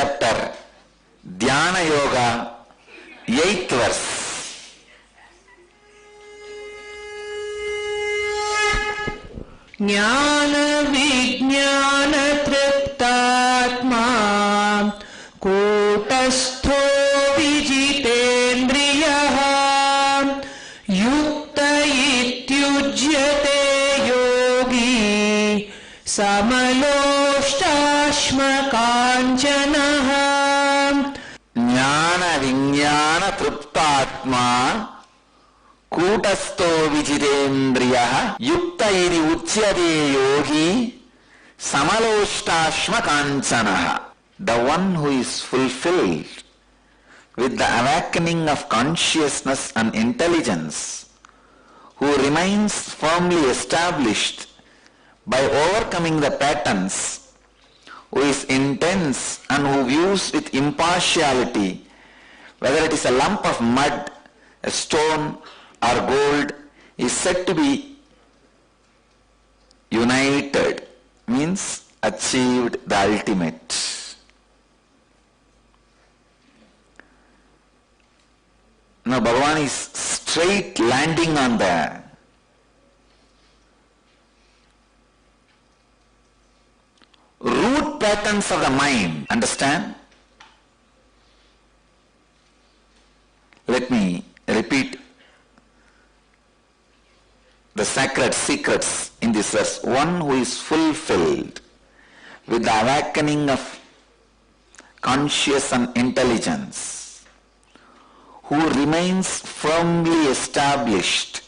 chapter, Dhyana Yoga, 8th verse. ज्ञान विज्ञान तृप्तात्मा कूटस्थो विजितेन्द्रियः युक्त इत्युज्यते योगी समलोष्टाश्मकाञ्चनः। ज्ञान विज्ञान तृप्तात्मा कूटस्थो विजितेन्द्रियः युक्त इति उच्यते योगी समलोष्टाश्मकाञ्चनः. The one who is fulfilled with the awakening of consciousness and intelligence, who remains firmly established by overcoming the patterns, who is intense and who views with impartiality whether it is a lump of mud, a stone or gold, is said to be united, means achieved the ultimate. Now Bhagavan is straight landing on the root patterns of the mind. Understand? Let me repeat the sacred secrets in this verse. One who is fulfilled with the awakening of conscious and intelligence, who remains firmly established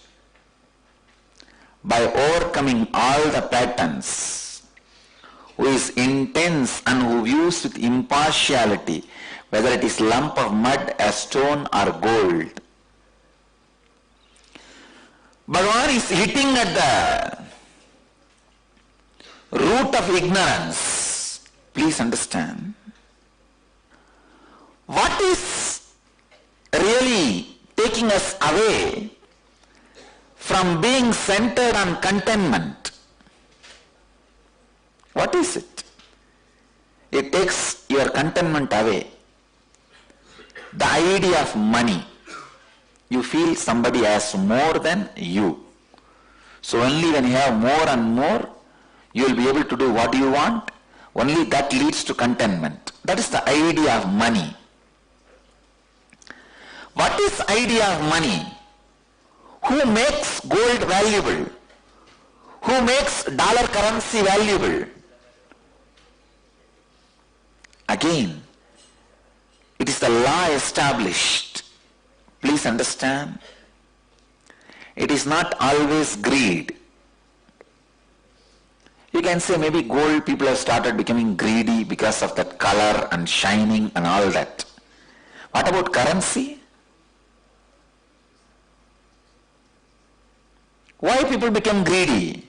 by overcoming all the patterns, who is intense and who views with impartiality whether it is lump of mud, a stone or gold. Bhagavan is hitting at the root of ignorance. Please understand. What is really taking us away from being centered on contentment? What is it? It takes your contentment away. The idea of money. You feel somebody has more than you. So only when you have more and more, you will be able to do what you want. Only that leads to contentment. That is the idea of money. What is idea of money? Who makes gold valuable? Who makes dollar currency valuable? Again, it is the law established. Please understand. It is not always greed. You can say maybe gold people have started becoming greedy because of that color and shining and all that. What about currency? Why people become greedy?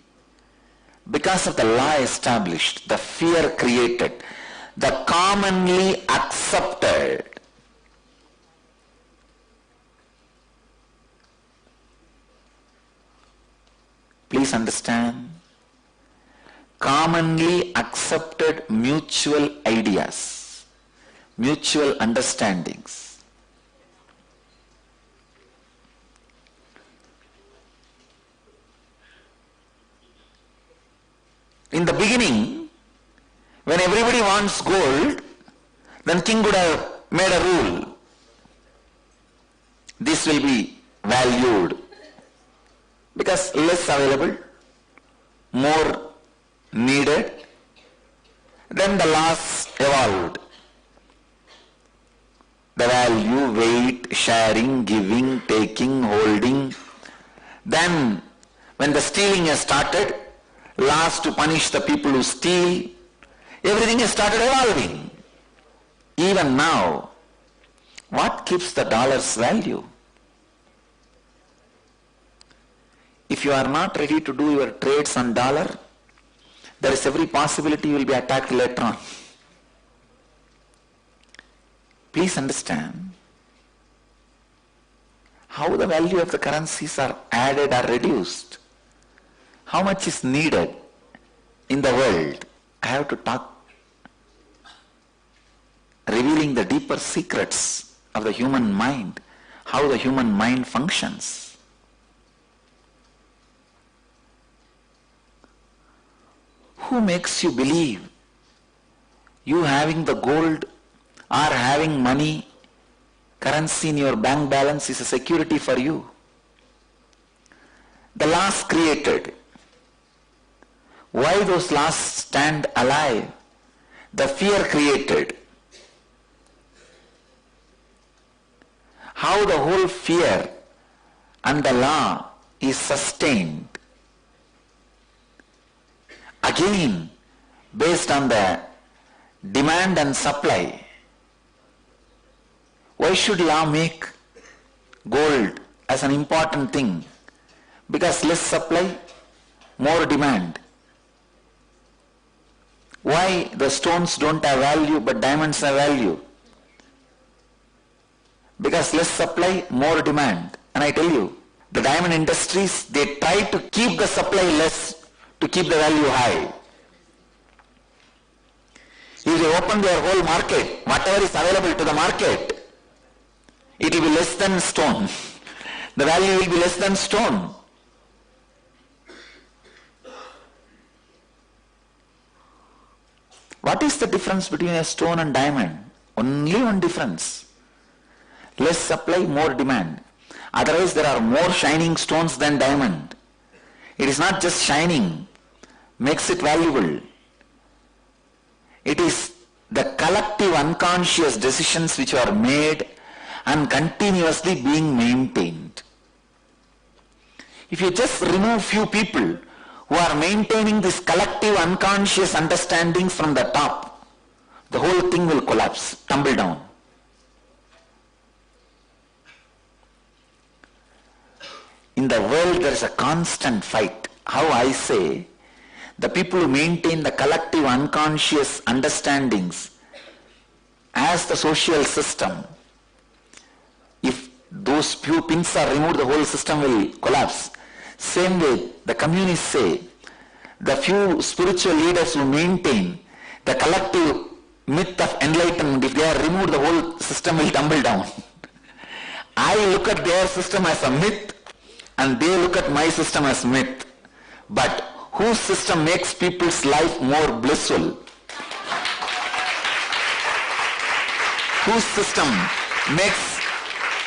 Because of the law established, the fear created, the commonly accepted. Please understand. Commonly accepted mutual ideas, mutual understandings. In the beginning, when everybody wants gold, then king would have made a rule. This will be valued because less available, more needed. Then the laws evolved. The value, weight, sharing, giving, taking, holding. Then when the stealing has started, laws to punish the people who steal, everything has started evolving. Even now, what keeps the dollar's value? If you are not ready to do your trades on dollar, there is every possibility you will be attacked later on. Please understand how the value of the currencies are added or reduced. How much is needed in the world? I have to talk revealing the deeper secrets of the human mind, how the human mind functions. Who makes you believe you having the gold or having money, currency in your bank balance is a security for you? The laws created. Why those laws stand alive? The fear created. How the whole fear and the law is sustained. Again, based on the demand and supply. Why should law make gold as an important thing? Because less supply, more demand. Why the stones don't have value but diamonds have value? Because less supply, more demand. And I tell you, the diamond industries, they try to keep the supply less to keep the value high. If they open their whole market, whatever is available to the market, it will be less than stone. The value will be less than stone. What is the difference between a stone and diamond? Only one difference. Less supply, more demand. Otherwise there are more shining stones than diamond. It is not just shining, makes it valuable. It is the collective unconscious decisions which are made and continuously being maintained. If you just remove few people who are maintaining this collective unconscious understandings from the top, the whole thing will collapse, tumble down. In the world there is a constant fight. How I say, the people who maintain the collective unconscious understandings as the social system, if those few pins are removed, the whole system will collapse. Same way, the communists say, the few spiritual leaders who maintain the collective myth of enlightenment, if they are removed, the whole system will tumble down. I look at their system as a myth, and they look at my system as myth. But whose system makes people's life more blissful? Whose system makes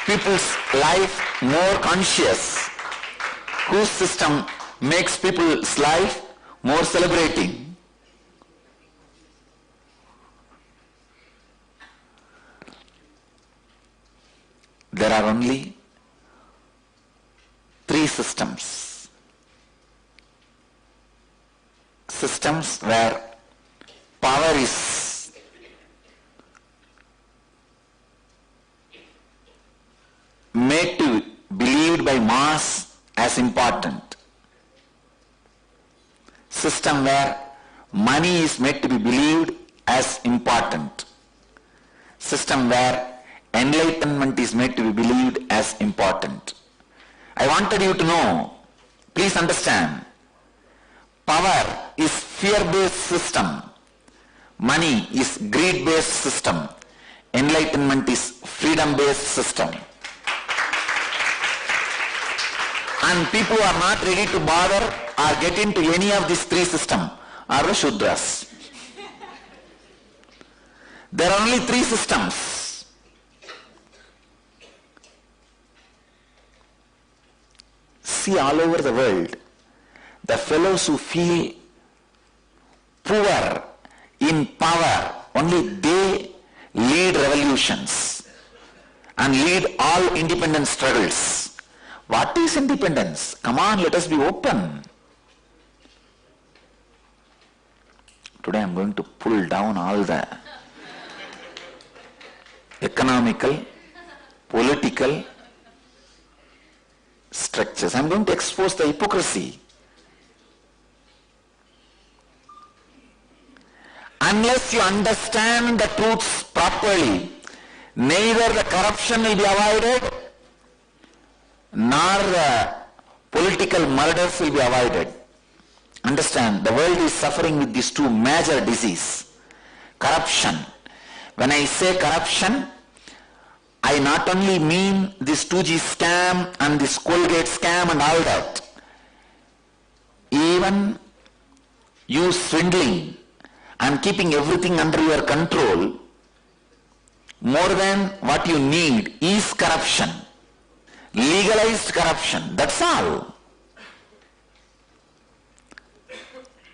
people's life more conscious? Whose system makes people's life more celebrating? There are only three systems. Systems where power is made to be believed by mass as important. System where money is made to be believed as important. System where enlightenment is made to be believed as important. I wanted you to know, please understand, power is fear-based system. Money is greed-based system. Enlightenment is freedom-based system. And people who are not ready to bother or get into any of these three systems are the Shudras. There are only three systems. See, all over the world, the fellows who feel poor in power, only they lead revolutions and lead all independent struggles. What is independence? Come on, let us be open. Today I am going to pull down all the economical, political structures. I am going to expose the hypocrisy. Unless you understand the truths properly, neither the corruption will be avoided, nor the political murders will be avoided. Understand, the world is suffering with these two major diseases. Corruption. When I say corruption, I not only mean this 2G scam and this Colgate scam and all that. Even you swindling and keeping everything under your control more than what you need is corruption. Legalized corruption, that's all.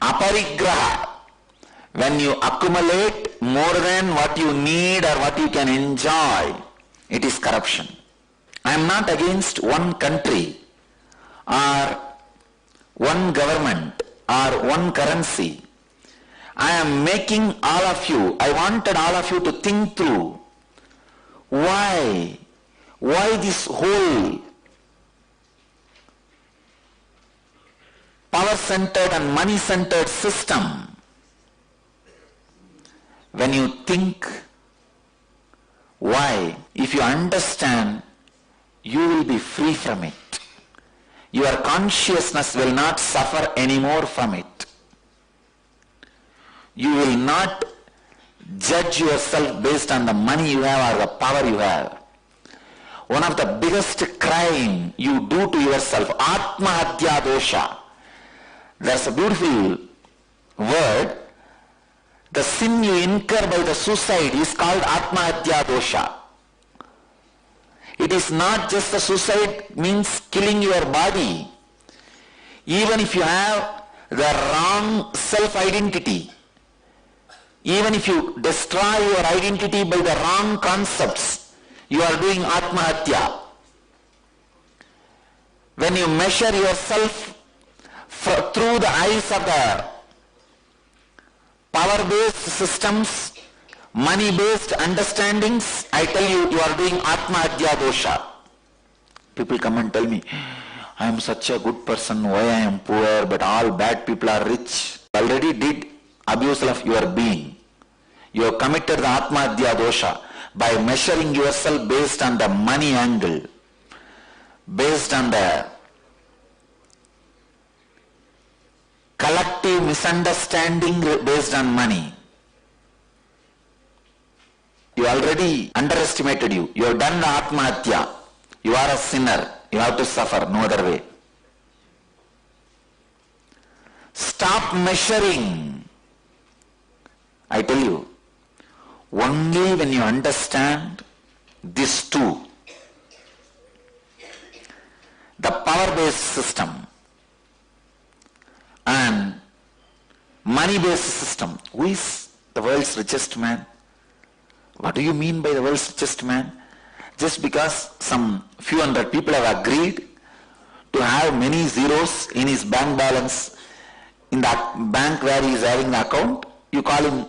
Aparigraha, when you accumulate more than what you need or what you can enjoy, it is corruption. I am not against one country or one government or one currency. I am making all of you, I wanted all of you to think through why this whole power-centered and money-centered system. When you think why, if you understand, you will be free from it. Your consciousness will not suffer anymore from it. You will not judge yourself based on the money you have or the power you have. One of the biggest crime you do to yourself, Atmahatya dosha. There's a beautiful word. The sin you incur by the suicide is called Atmahatya dosha. It is not just the suicide means killing your body. Even if you have the wrong self-identity, even if you destroy your identity by the wrong concepts, you are doing Atmahatya. When you measure yourself through the eyes of the power-based systems, money-based understandings, I tell you, you are doing Atmahatya dosha. People come and tell me, I am such a good person, why I am poor, but all bad people are rich. Already did abuse of your being. You have committed the Atmahatya dosha by measuring yourself based on the money angle, based on the collective misunderstanding based on money. You already underestimated you. You have done the Atmahatya. You are a sinner. You have to suffer, no other way. Stop measuring. I tell you, only when you understand this too, the power-based system and money-based system. Who is the world's richest man? What do you mean by the world's richest man? Just because some few hundred people have agreed to have many zeros in his bank balance in that bank where he is having the account, you call him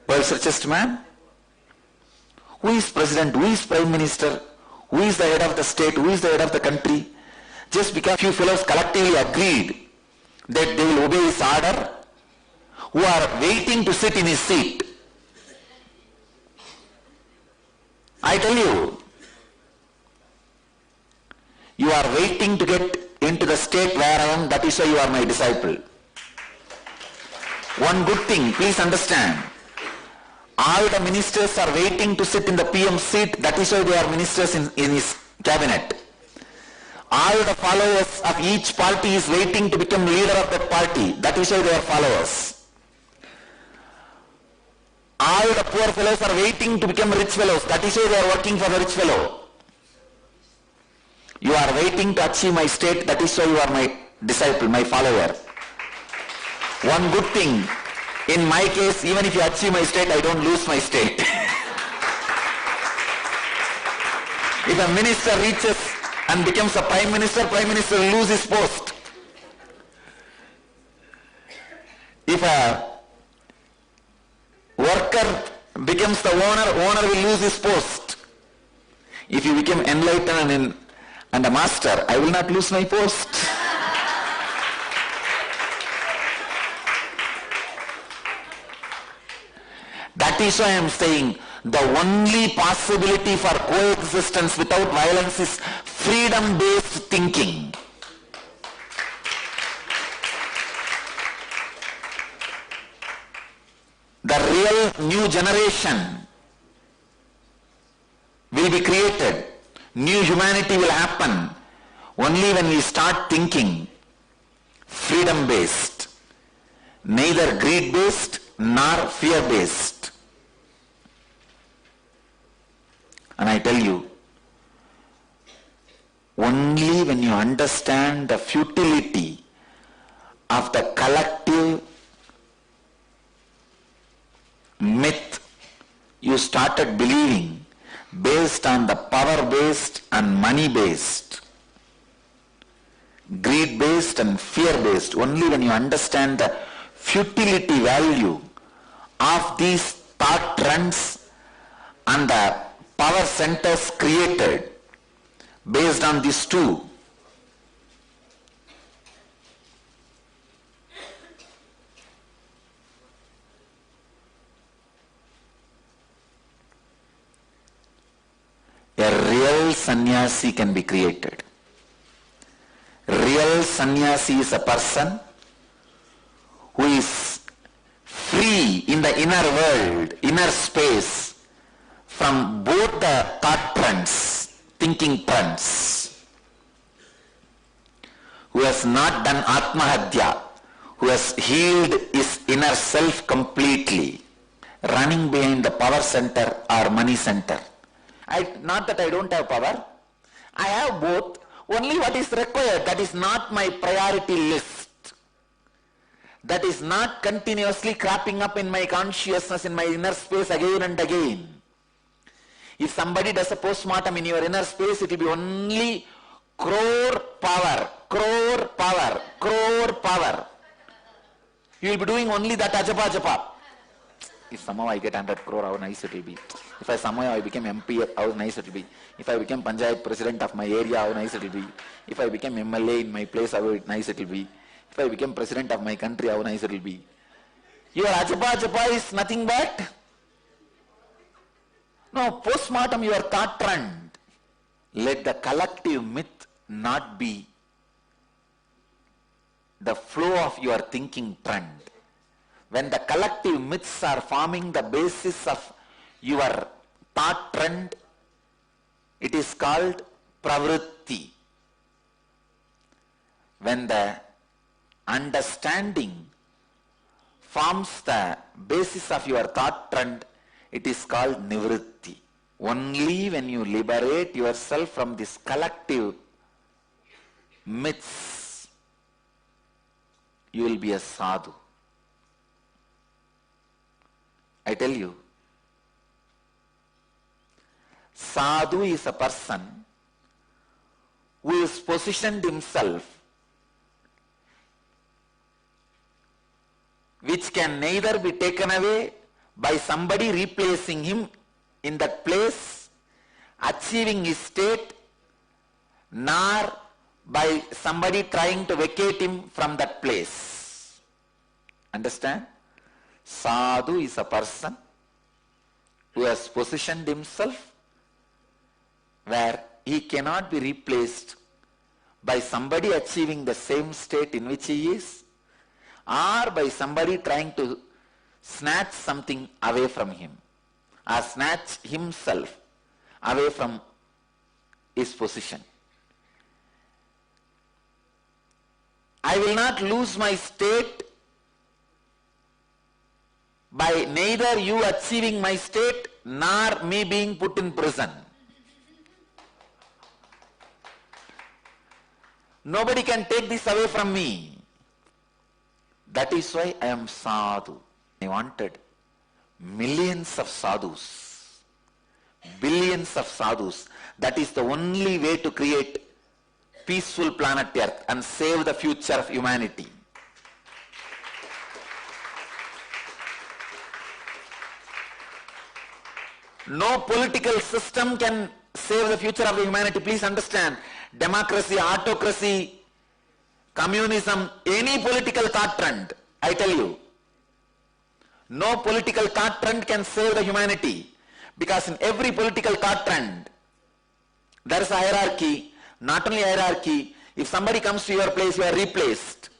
world's richest man? Who is president? Who is prime minister? Who is the head of the state? Who is the head of the country? Just because few fellows collectively agreed that they will obey his order, who are waiting to sit in his seat. I tell you, you are waiting to get into the state where I am, that is why you are my disciple. One good thing, please understand, all the ministers are waiting to sit in the PM seat, that is why they are ministers in his cabinet. All the followers of each party is waiting to become leader of that party, that is why they are followers. All the poor fellows are waiting to become rich fellows, that is why they are working for the rich fellow. You are waiting to achieve my state, that is why you are my disciple, my follower. One good thing, in my case, even if you achieve my state, I don't lose my state. If a minister reaches and becomes a prime minister will lose his post. If a worker becomes the owner will lose his post. If you become enlightened and a master, I will not lose my post. That is why I am saying the only possibility for coexistence without violence is freedom-based thinking. The real new generation be created. New humanity will happen only when we start thinking freedom-based, neither greed-based nor fear-based. And I tell you, only when you understand the futility of the collective myth you started believing based on the power-based and money-based, greed-based and fear-based, only when you understand the futility value of these thought trends and the power centers created based on these two, a real sannyasi can be created. Real sannyasi is a person who is free in the inner world, inner space, from both the thought trends, thinking trends, who has not done atmahadya, who has healed his inner self completely, running behind the power center or money center. Not that I don't have power, I have both. Only what is required, that is not my priority list. That is not continuously cropping up in my consciousness, in my inner space again and again. If somebody does a postmortem in your inner space, it will be only crore power, crore power, crore power. You will be doing only that ajapa japa. If somehow I get 100 crore, how nice it will be. If somehow I became MP, how nice it will be. If I became Panchayat president of my area, how nice it will be. If I became MLA in my place, how nice it will be. If I became president of my country, how nice it will be. Your ajapa japa is nothing but, no, postmortem your thought trend. Let the collective myth not be the flow of your thinking trend. When the collective myths are forming the basis of your thought trend, it is called pravritti. When the understanding forms the basis of your thought trend, it is called nivritti. Only when you liberate yourself from this collective myths, you will be a sadhu. I tell you, sadhu is a person who has positioned himself, which can neither be taken away by somebody replacing him in that place, achieving his state, nor by somebody trying to vacate him from that place. Understand? Sadhu is a person who has positioned himself where he cannot be replaced by somebody achieving the same state in which he is, or by somebody trying to snatch something away from him, or snatch himself away from his position. I will not lose my state by neither you achieving my state nor me being put in prison. Nobody can take this away from me. That is why I am sadhu. I wanted millions of sadhus, billions of sadhus. That is the only way to create peaceful planet Earth and save the future of humanity. No political system can save the future of the humanity. Please understand. Democracy, autocracy, communism, any political thought trend, I tell you, no political thought trend can save the humanity, because in every political thought trend, there is a hierarchy. Not only hierarchy, if somebody comes to your place, you are replaced.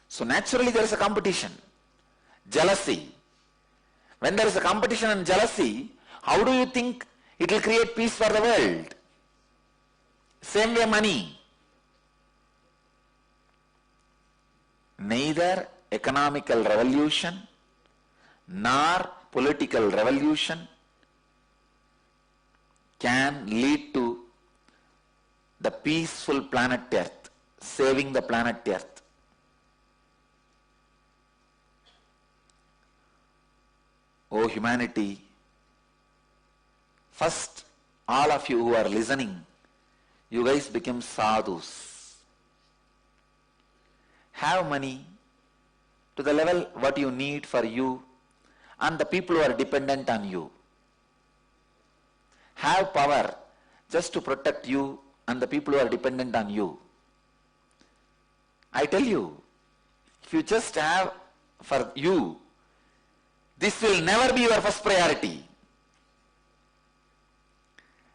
So naturally there is a competition, jealousy. When there is a competition and jealousy, how do you think it will create peace for the world? Same way money. Neither economical revolution nor political revolution can lead to the peaceful planet Earth, saving the planet Earth. Oh humanity, first all of you who are listening, you guys become sadhus. Have money to the level what you need for you and the people who are dependent on you. Have power just to protect you and the people who are dependent on you. I tell you, if you just have for you, this will never be your first priority.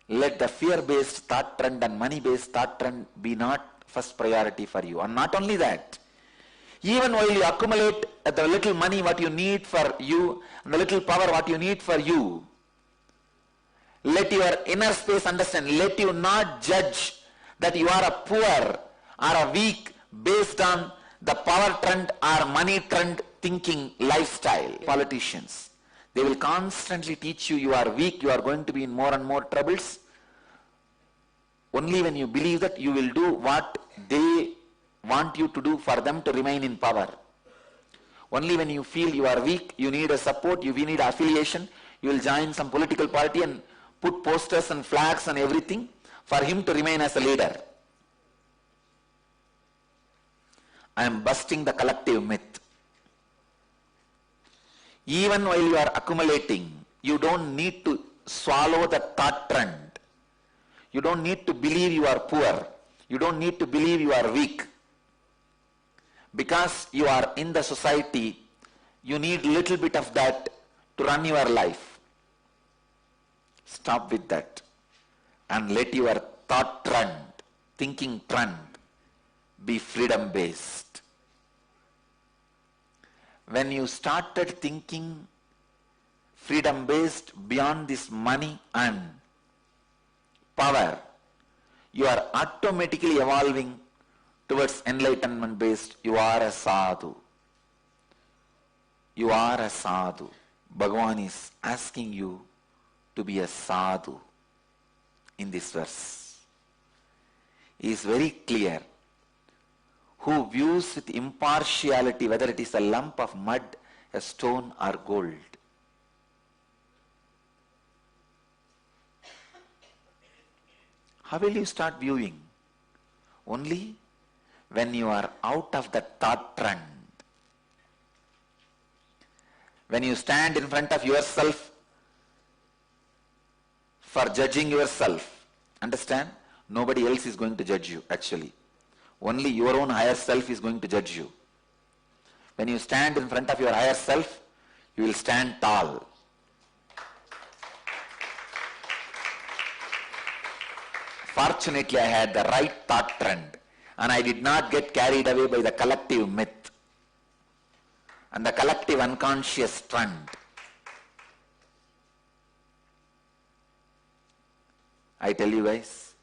Let the fear-based thought trend and money-based thought trend be not first priority for you. And not only that, even while you accumulate the little money what you need for you and the little power what you need for you, let your inner space understand, let you not judge that you are a poor or a weak based on the power trend or money trend thinking lifestyle. Politicians, they will constantly teach you you are weak, you are going to be in more and more troubles. Only when you believe that, you will do what they want you to do for them to remain in power. Only when you feel you are weak, you need a support, you need affiliation, you will join some political party and put posters and flags and everything for him to remain as a leader. I am busting the collective myth. Even while you are accumulating, you don't need to swallow the thought trend. You don't need to believe you are poor. You don't need to believe you are weak. Because you are in the society, you need little bit of that to run your life. Stop with that and let your thought trend, thinking trend be freedom based. When you started thinking freedom based beyond this money and power, you are automatically evolving towards enlightenment based. You are a sadhu. You are a sadhu. Bhagavan is asking you to be a sadhu in this verse. He is very clear. Who views with impartiality whether it is a lump of mud, a stone or gold. How will you start viewing? Only when you are out of the thought trend. When you stand in front of yourself for judging yourself, understand? Nobody else is going to judge you actually. Only your own higher self is going to judge you. When you stand in front of your higher self, you will stand tall. Fortunately, I had the right thought trend and I did not get carried away by the collective myth and the collective unconscious trend. I tell you guys,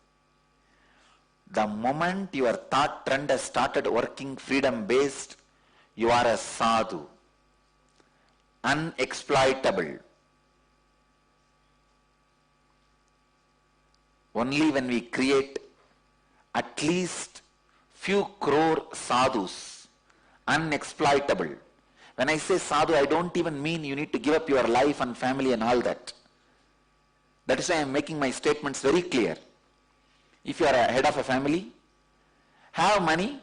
the moment your thought trend has started working freedom based, you are a sadhu, unexploitable. Only when we create at least few crore sadhus, unexploitable. When I say sadhu, I don't even mean you need to give up your life and family and all that. That is why I am making my statements very clear. If you are a head of a family, have money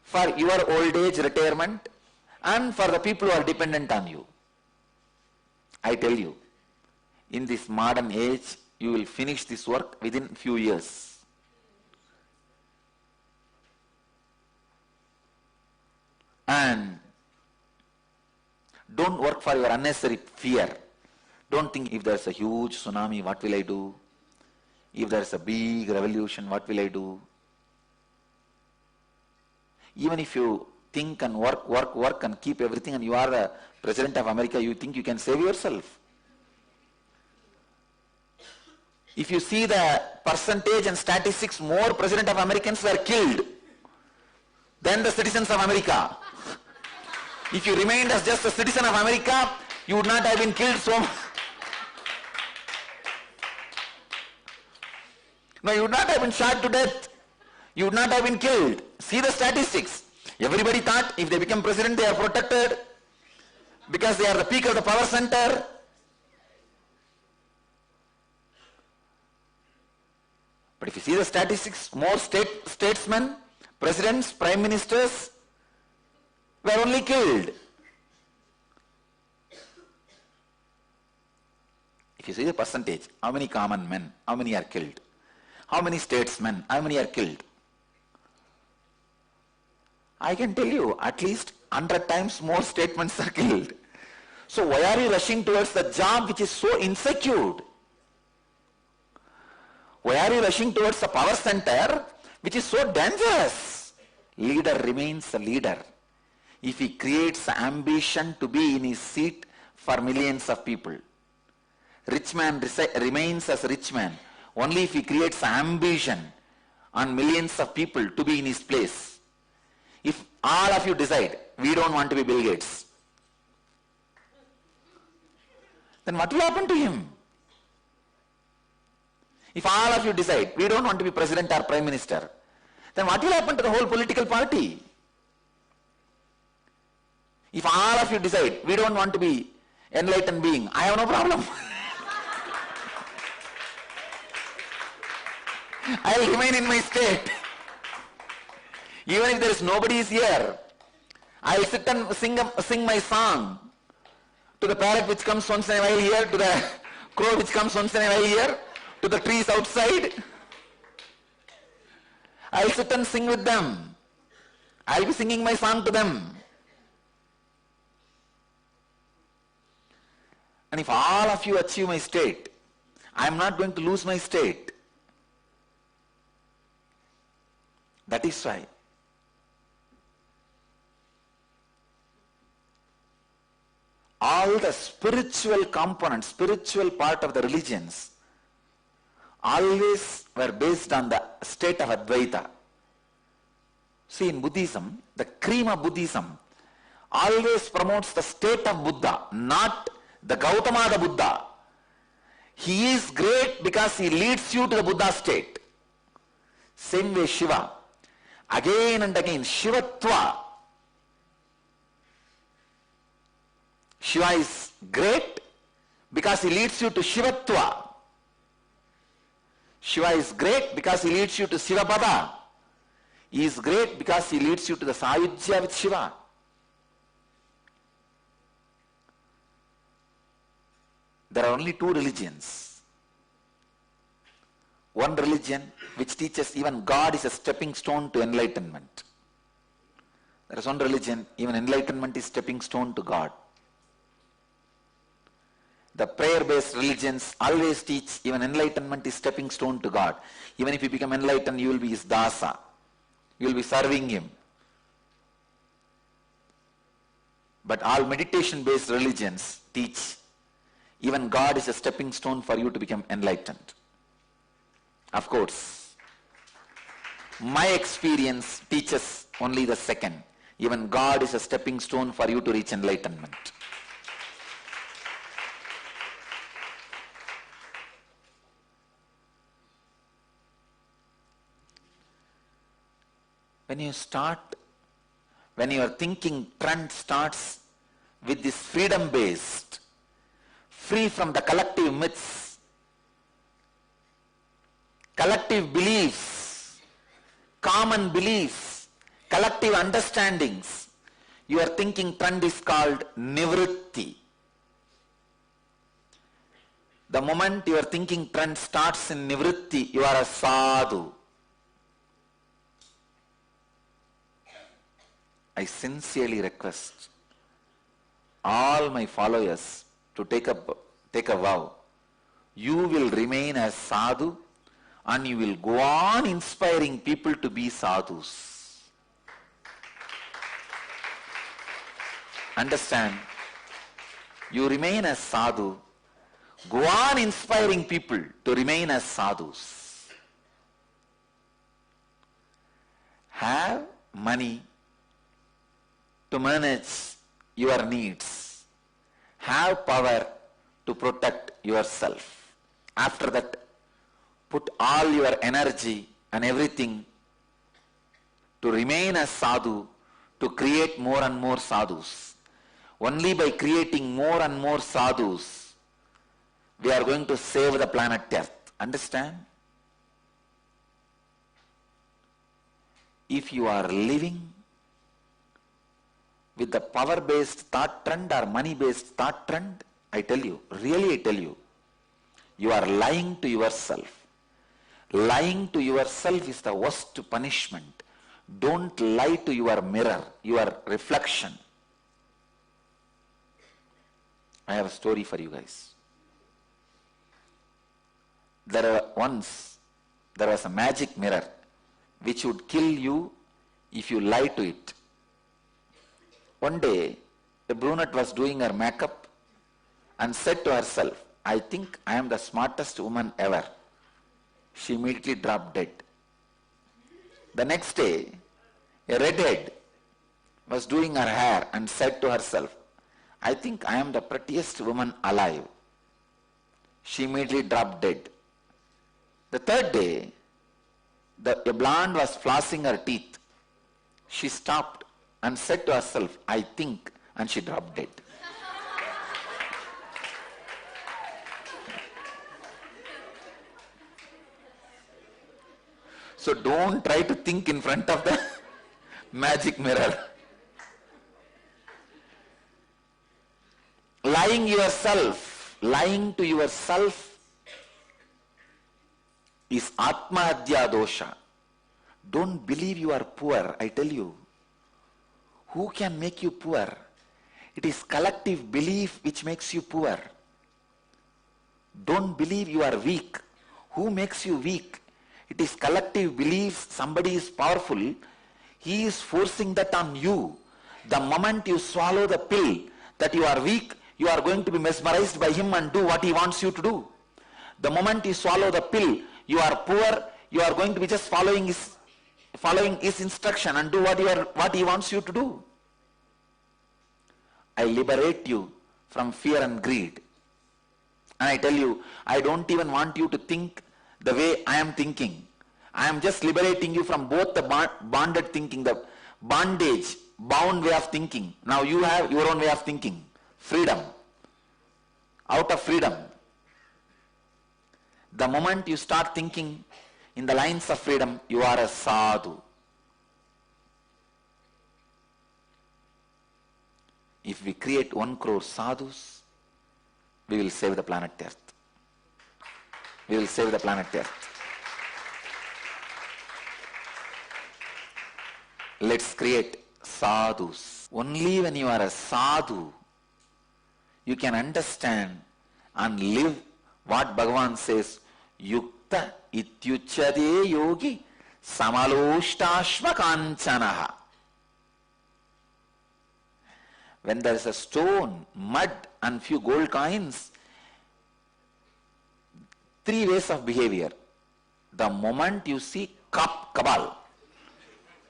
for your old age retirement and for the people who are dependent on you. I tell you, in this modern age, you will finish this work within few years. And don't work for your unnecessary fear. Don't think if there's a huge tsunami, what will I do? If there's a big revolution, what will I do? Even if you think and work and keep everything, and you are the President of America, you think you can save yourself. If you see the percentage and statistics, more President of Americans were killed than the citizens of America. If you remained as just a citizen of America, you would not have been killed so much. No, you would not have been shot to death. You would not have been killed. See the statistics. Everybody thought if they become president, they are protected because they are the peak of the power center. But if you see the statistics, more statesmen, presidents, prime ministers were only killed. If you see the percentage, how many common men, how many are killed? How many statesmen, how many are killed? I can tell you, at least 100 times more statesmen are killed. So why are you rushing towards the job which is so insecure? Why are you rushing towards the power center which is so dangerous? Leader remains a leader if he creates ambition to be in his seat for millions of people. Rich man remains as rich man only if he creates ambition on millions of people to be in his place. If all of you decide, we don't want to be Bill Gates, then what will happen to him? If all of you decide, we don't want to be president or prime minister, then what will happen to the whole political party? If all of you decide, we don't want to be enlightened being, I have no problem. I will remain in my state. Even if there is nobody is here, I will sit and sing my song to the parrot which comes once in a while here, to the crow which comes once in a while here, to the trees outside. I will sit and sing with them. I will be singing my song to them. And if all of you achieve my state, I am not going to lose my state. That is why all the spiritual components, spiritual part of the religions always were based on the state of Advaita. See, in Buddhism, the cream of Buddhism always promotes the state of Buddha, not the Gautama the Buddha. He is great because he leads you to the Buddha state. Same way Shiva. Again and again, Shivatva. Shiva is great because he leads you to Shivatva. Shiva is great because he leads you to Sivapada. He is great because he leads you to the Sayujya with Shiva. There are only two religions. One religion which teaches even God is a stepping stone to enlightenment. There is one religion, even enlightenment is stepping stone to God. The prayer-based religions always teach even enlightenment is stepping stone to God. Even if you become enlightened, you will be his dasa. You will be serving him. But all meditation-based religions teach even God is a stepping stone for you to become enlightened. Of course, my experience teaches only the second. Even God is a stepping stone for you to reach enlightenment. When your thinking trend starts with this freedom-based, free from the collective myths, collective beliefs, common beliefs, collective understandings, your thinking trend is called nivritti. The moment your thinking trend starts in nivritti, you are a sadhu. I sincerely request all my followers to take a vow. You will remain as sadhu and you will go on inspiring people to be sadhus. Understand? You remain as sadhu. Go on inspiring people to remain as sadhus. Have money to manage your needs. Have power to protect yourself. After that, put all your energy and everything to remain as sadhu, to create more and more sadhus. Only by creating more and more sadhus, we are going to save the planet Earth. Understand? If you are living with the power-based thought trend or money-based thought trend, I tell you, really I tell you, you are lying to yourself. Lying to yourself is the worst punishment. Don't lie to your mirror, your reflection. I have a story for you guys. There was a magic mirror which would kill you if you lie to it. One day, a brunette was doing her makeup and said to herself, I think I am the smartest woman ever. She immediately dropped dead. The next day, a redhead was doing her hair and said to herself, I think I am the prettiest woman alive. She immediately dropped dead. The third day, a blonde was flossing her teeth. She stopped and said to herself, I think, and she dropped dead. So don't try to think in front of the magic mirror. Lying to yourself is Atmahadya dosha. Don't believe you are poor, I tell you. Who can make you poor? It is collective belief which makes you poor. Don't believe you are weak. Who makes you weak? It is collective belief. Somebody is powerful. He is forcing that on you. The moment you swallow the pill that you are weak, you are going to be mesmerized by him and do what he wants you to do. The moment you swallow the pill, you are poor, you are going to be just following his instruction and do what he wants you to do. I liberate you from fear and greed. And I tell you, I don't even want you to think the way I am thinking. I am just liberating you from both the bonded thinking, the bondage, bound way of thinking. Now you have your own way of thinking. Freedom. Out of freedom. The moment you start thinking in the lines of freedom, you are a sadhu. If we create 1 crore sadhus, we will save the planet Earth. We will save the planet Earth. Let's create sadhus. Only when you are a sadhu, you can understand and live what Bhagavan says, Yukta ityuchade yogi samaloshtaashva kanchanaha. When there is a stone, mud and few gold coins, 3 ways of behavior. The moment you see cabal,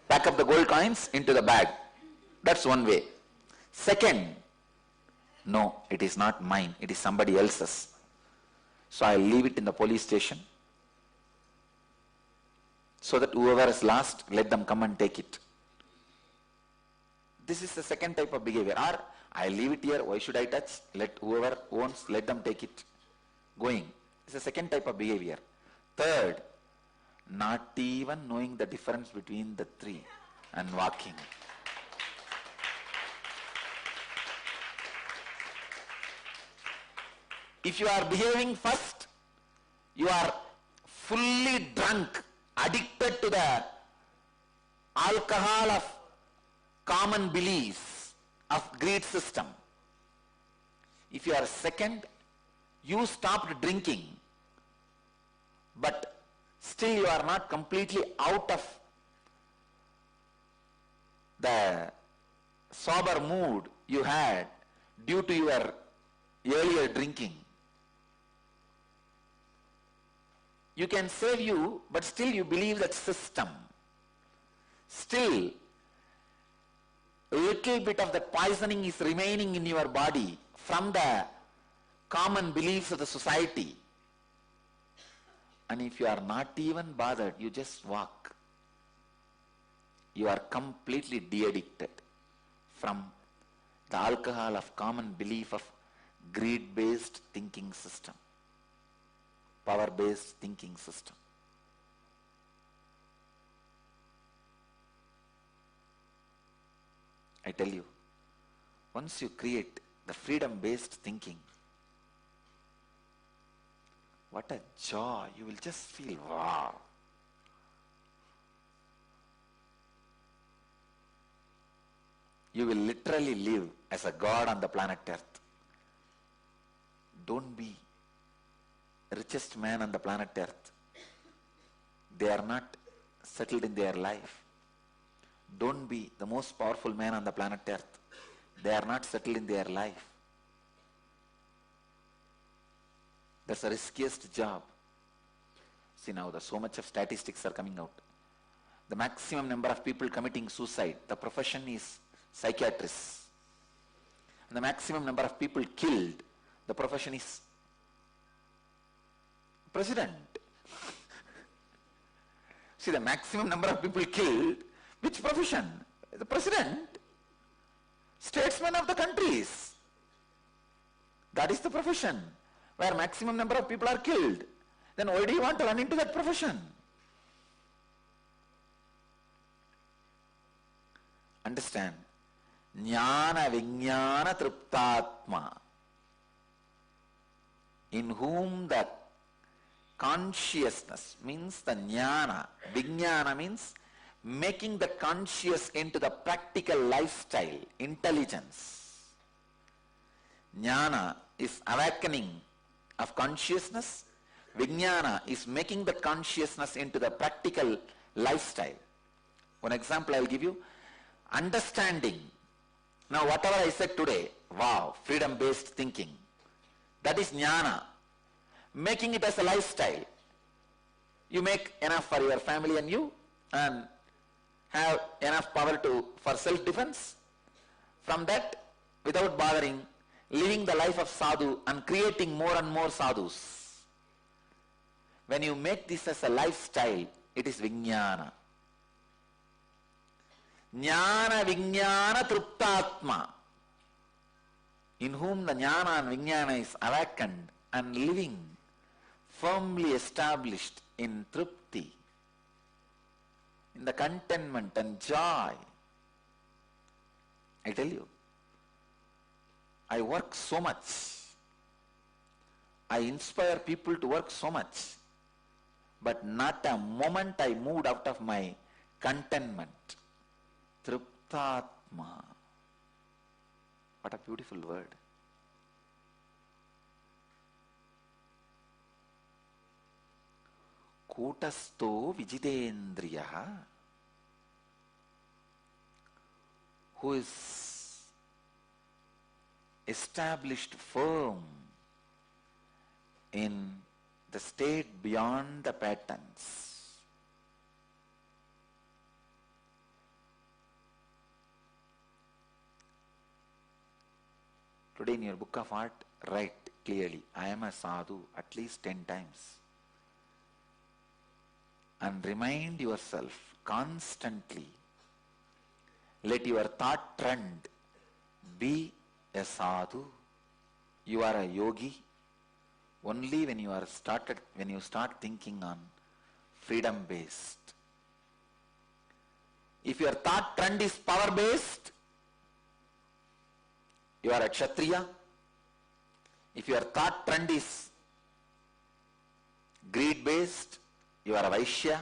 pack up the gold coins into the bag. That's one way. Second, no, it is not mine, it is somebody else's. So I'll leave it in the police station so that whoever is lost, let them come and take it. This is the second type of behavior. Or I leave it here, why should I touch? Let whoever owns, let them take it. Going. It's the second type of behavior. Third, not even knowing the difference between the 3 and walking. If you are behaving first, you are fully drunk, addicted to the alcohol of common beliefs of greed system. If you are second, you stopped drinking, but still you are not completely out of the sober mood you had due to your earlier drinking. You can save you, but still you believe that system. Still, a little bit of that poisoning is remaining in your body from the common beliefs of the society. And if you are not even bothered, you just walk. You are completely de-addicted from the alcohol of common belief of greed-based thinking system, power-based thinking system. I tell you, once you create the freedom-based thinking, what a joy. You will just feel, wow. You will literally live as a god on the planet Earth. Don't be richest man on the planet Earth. They are not settled in their life. Don't be the most powerful man on the planet Earth. They are not settled in their life. That's the riskiest job. See now, so much of statistics are coming out. The maximum number of people committing suicide, the profession is psychiatrists. And the maximum number of people killed, the profession is president. See, the maximum number of people killed, which profession? The president. Statesman of the countries. That is the profession where maximum number of people are killed. Then why do you want to run into that profession? Understand? Jnana Vijnana Triptatma, in whom the consciousness means the jnana, Vijnana means making the conscious into the practical lifestyle, intelligence. Jnana is awakening of consciousness. Vijnana is making the consciousness into the practical lifestyle. One example I will give you. Understanding. Now whatever I said today, wow, freedom-based thinking. That is jnana. Making it as a lifestyle. You make enough for your family and you, and have enough power for self-defense. From that, without bothering, living the life of sadhu and creating more and more sadhus. When you make this as a lifestyle, it is vijnana. Jnana Vijnana Triptatma, in whom the jnana and vijnana is awakened and living firmly established in tripti, in the contentment and joy. I tell you, I work so much. I inspire people to work so much. But not a moment I moved out of my contentment. Triptatma. What a beautiful word. Kutasto Vijitendriyaha, who is established firm in the state beyond the patterns. Today in your book of art, write clearly, I am a sadhu at least 10 times. And remind yourself constantly, let your thought trend be a sadhu. You are a yogi only when you start thinking on freedom based. If your thought trend is power based, you are a Kshatriya. If your thought trend is greed based, you are a Vaishya.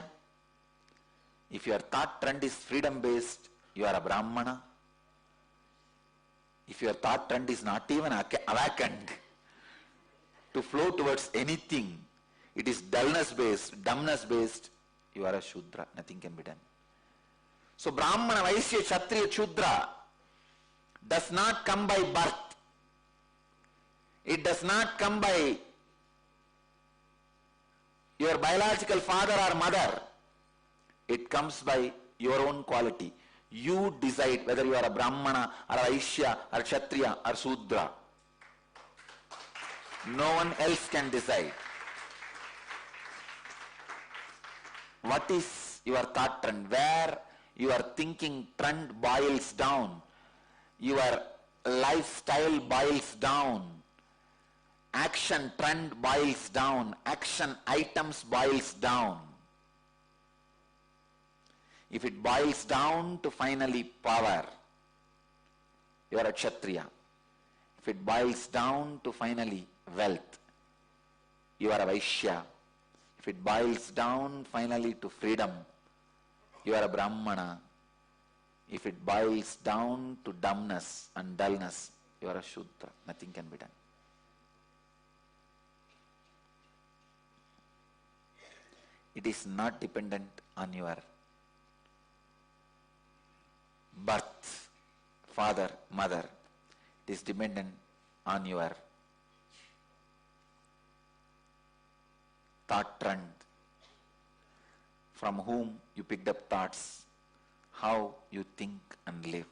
If your thought trend is freedom based, you are a Brahmana. If your thought trend is not even awakened to flow towards anything, it is dullness based, dumbness based, you are a Shudra. Nothing can be done. So Brahmana, Vaishya, Kshatriya, Shudra does not come by birth. It does not come by your biological father or mother. It comes by your own quality. You decide whether you are a Brahmana or a Vaishya or Kshatriya or Sudra. No one else can decide. What is your thought trend? Where your thinking trend boils down, your lifestyle boils down, action trend boils down, action items boils down. If it boils down to finally power, you are a Kshatriya. If it boils down to finally wealth, you are a Vaishya. If it boils down finally to freedom, you are a Brahmana. If it boils down to dumbness and dullness, you are a Shudra. Nothing can be done. It is not dependent on your birth, father, mother. It is dependent on your thought trend, from whom you picked up thoughts, how you think and live.